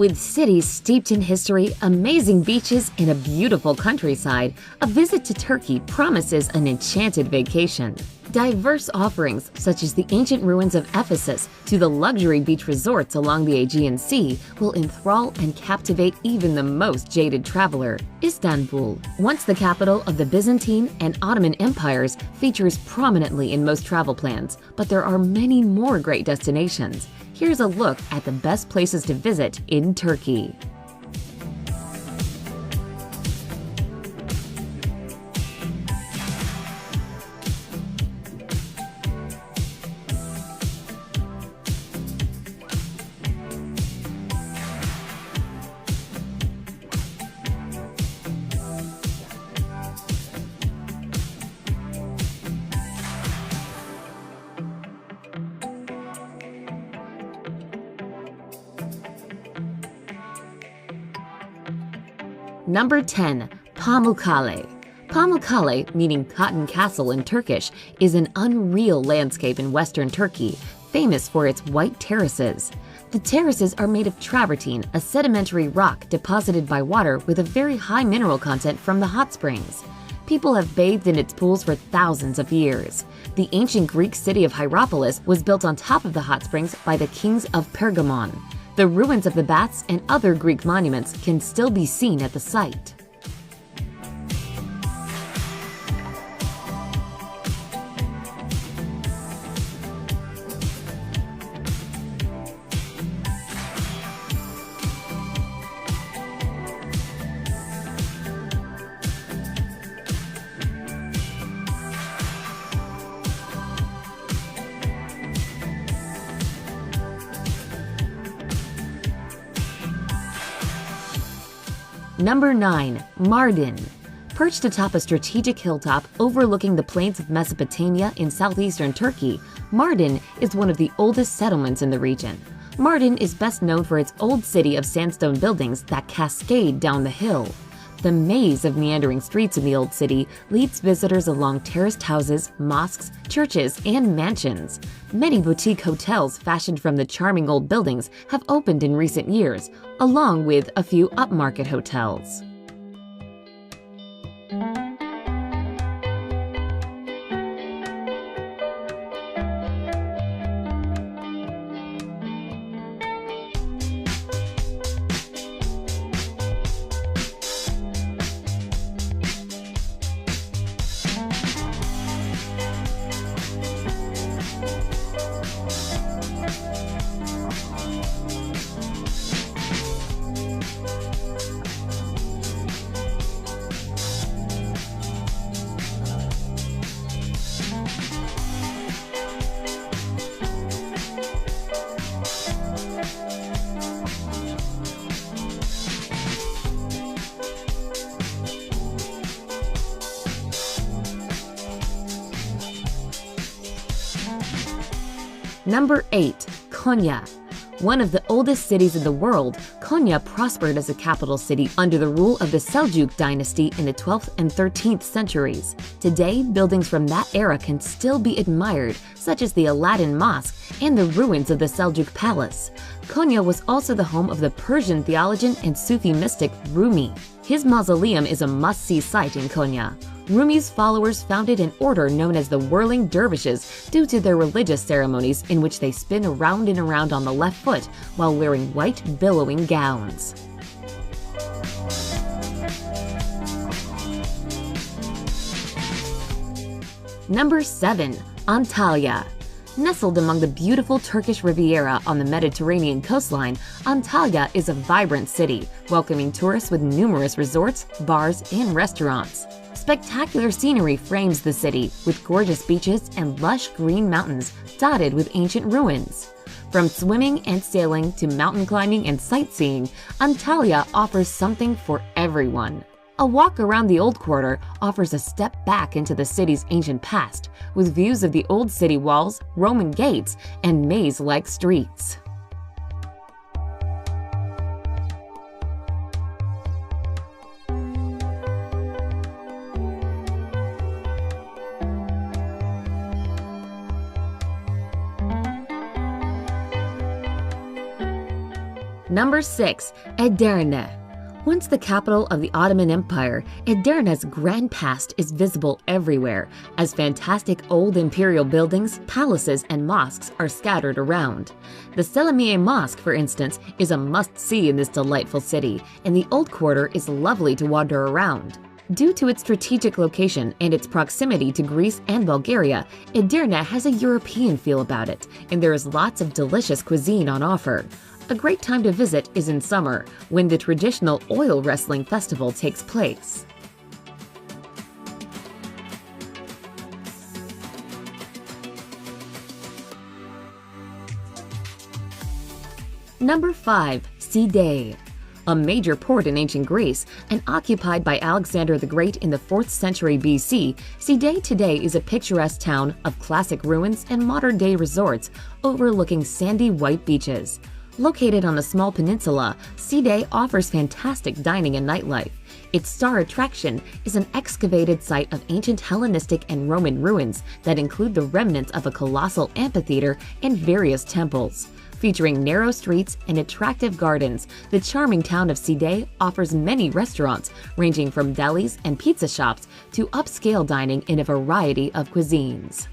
With cities steeped in history, amazing beaches, and a beautiful countryside, a visit to Turkey promises an enchanted vacation. Diverse offerings, such as the ancient ruins of Ephesus to the luxury beach resorts along the Aegean Sea, will enthrall and captivate even the most jaded traveler. Istanbul, once the capital of the Byzantine and Ottoman empires, features prominently in most travel plans, but there are many more great destinations. Here's a look at the best places to visit in Turkey. Number 10. Pamukkale. Pamukkale, meaning Cotton Castle in Turkish, is an unreal landscape in western Turkey, famous for its white terraces. The terraces are made of travertine, a sedimentary rock deposited by water with a very high mineral content from the hot springs. People have bathed in its pools for thousands of years. The ancient Greek city of Hierapolis was built on top of the hot springs by the kings of Pergamon. The ruins of the baths and other Greek monuments can still be seen at the site. Number 9. Mardin. Perched atop a strategic hilltop overlooking the plains of Mesopotamia in southeastern Turkey, Mardin is one of the oldest settlements in the region. Mardin is best known for its old city of sandstone buildings that cascade down the hill. The maze of meandering streets in the old city leads visitors along terraced houses, mosques, churches, and mansions. Many boutique hotels fashioned from the charming old buildings have opened in recent years, along with a few upmarket hotels. Number 8. Konya. One of the oldest cities in the world, Konya prospered as a capital city under the rule of the Seljuk dynasty in the 12th and 13th centuries. Today, buildings from that era can still be admired, such as the Aladdin Mosque and the ruins of the Seljuk Palace. Konya was also the home of the Persian theologian and Sufi mystic Rumi. His mausoleum is a must-see sight in Konya. Rumi's followers founded an order known as the Whirling Dervishes due to their religious ceremonies in which they spin around and around on the left foot while wearing white, billowing gowns. Number 7. Antalya. Nestled among the beautiful Turkish Riviera on the Mediterranean coastline, Antalya is a vibrant city, welcoming tourists with numerous resorts, bars, and restaurants. Spectacular scenery frames the city, with gorgeous beaches and lush green mountains dotted with ancient ruins. From swimming and sailing to mountain climbing and sightseeing, Antalya offers something for everyone. A walk around the Old Quarter offers a step back into the city's ancient past, with views of the old city walls, Roman gates, and maze-like streets. Number 6. Edirne. Once the capital of the Ottoman Empire, Edirne's grand past is visible everywhere, as fantastic old imperial buildings, palaces, and mosques are scattered around. The Selimiye Mosque, for instance, is a must-see in this delightful city, and the Old Quarter is lovely to wander around. Due to its strategic location and its proximity to Greece and Bulgaria, Edirne has a European feel about it, and there is lots of delicious cuisine on offer. A great time to visit is in summer, when the traditional oil wrestling festival takes place. Number 5. Sidé. A major port in ancient Greece and occupied by Alexander the Great in the 4th century BC, Sidé today is a picturesque town of classic ruins and modern-day resorts overlooking sandy white beaches. Located on a small peninsula, Sidé offers fantastic dining and nightlife. Its star attraction is an excavated site of ancient Hellenistic and Roman ruins that include the remnants of a colossal amphitheater and various temples. Featuring narrow streets and attractive gardens, the charming town of Sidé offers many restaurants, ranging from delis and pizza shops to upscale dining in a variety of cuisines.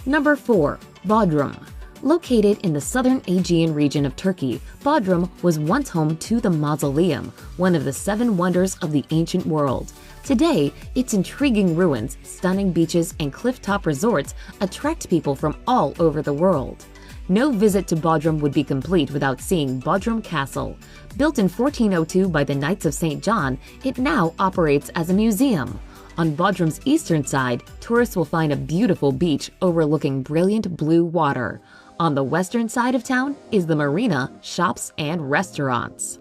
Number 4. Bodrum. Located in the southern Aegean region of Turkey, Bodrum was once home to the Mausoleum, one of the 7 wonders of the ancient world. Today, its intriguing ruins, stunning beaches, and cliff-top resorts attract people from all over the world. No visit to Bodrum would be complete without seeing Bodrum Castle. Built in 1402 by the Knights of St. John, it now operates as a museum. On Bodrum's eastern side, tourists will find a beautiful beach overlooking brilliant blue water. On the western side of town is the marina, shops, and restaurants.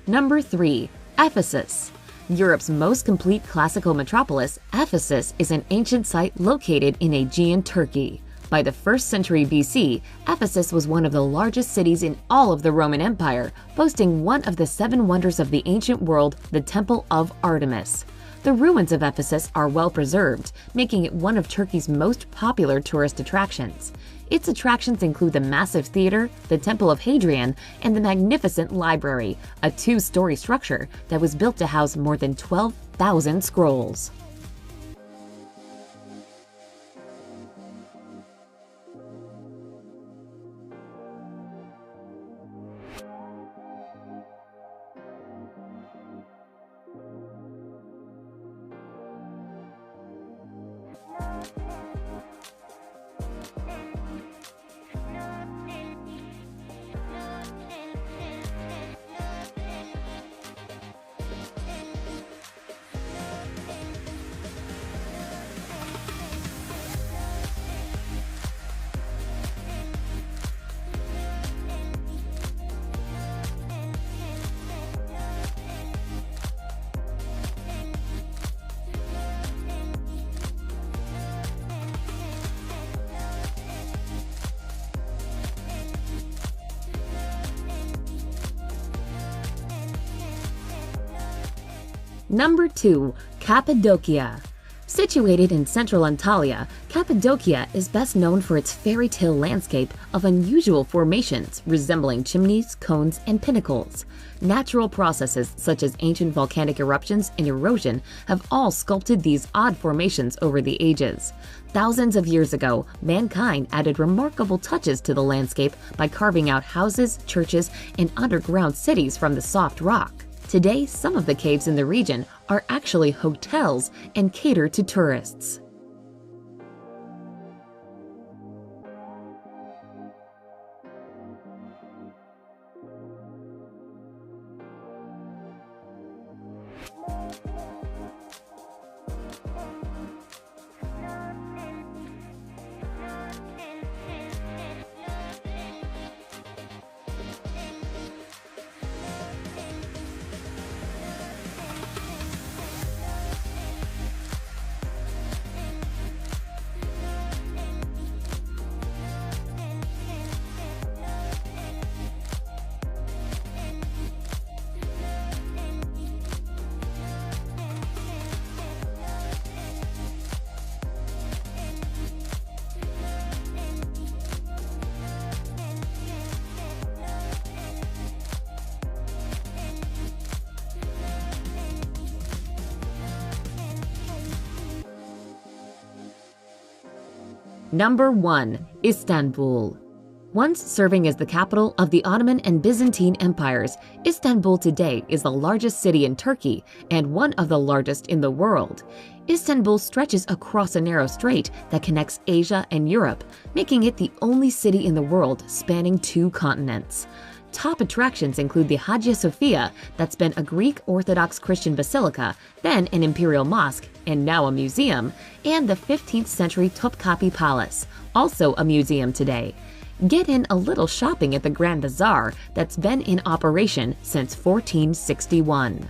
Number 3. Ephesus. Europe's most complete classical metropolis, Ephesus is an ancient site located in Aegean Turkey. By the 1st century BC, Ephesus was one of the largest cities in all of the Roman Empire, boasting one of the 7 wonders of the ancient world, the Temple of Artemis. The ruins of Ephesus are well preserved, making it one of Turkey's most popular tourist attractions. Its attractions include the massive theater, the Temple of Hadrian, and the magnificent library, a 2-story structure that was built to house more than 12,000 scrolls. Number 2. Cappadocia. Situated in central Antalya, Cappadocia is best known for its fairy tale landscape of unusual formations resembling chimneys, cones, and pinnacles. Natural processes such as ancient volcanic eruptions and erosion have all sculpted these odd formations over the ages. Thousands of years ago, mankind added remarkable touches to the landscape by carving out houses, churches, and underground cities from the soft rock. Today, some of the caves in the region are actually hotels and cater to tourists. Number 1. Istanbul. Once serving as the capital of the Ottoman and Byzantine empires, Istanbul today is the largest city in Turkey and one of the largest in the world. Istanbul stretches across a narrow strait that connects Asia and Europe, making it the only city in the world spanning 2 continents. Top attractions include the Hagia Sophia, that's been a Greek Orthodox Christian basilica, then an imperial mosque, and now a museum, and the 15th century Topkapi Palace, also a museum today. Get in a little shopping at the Grand Bazaar that's been in operation since 1461.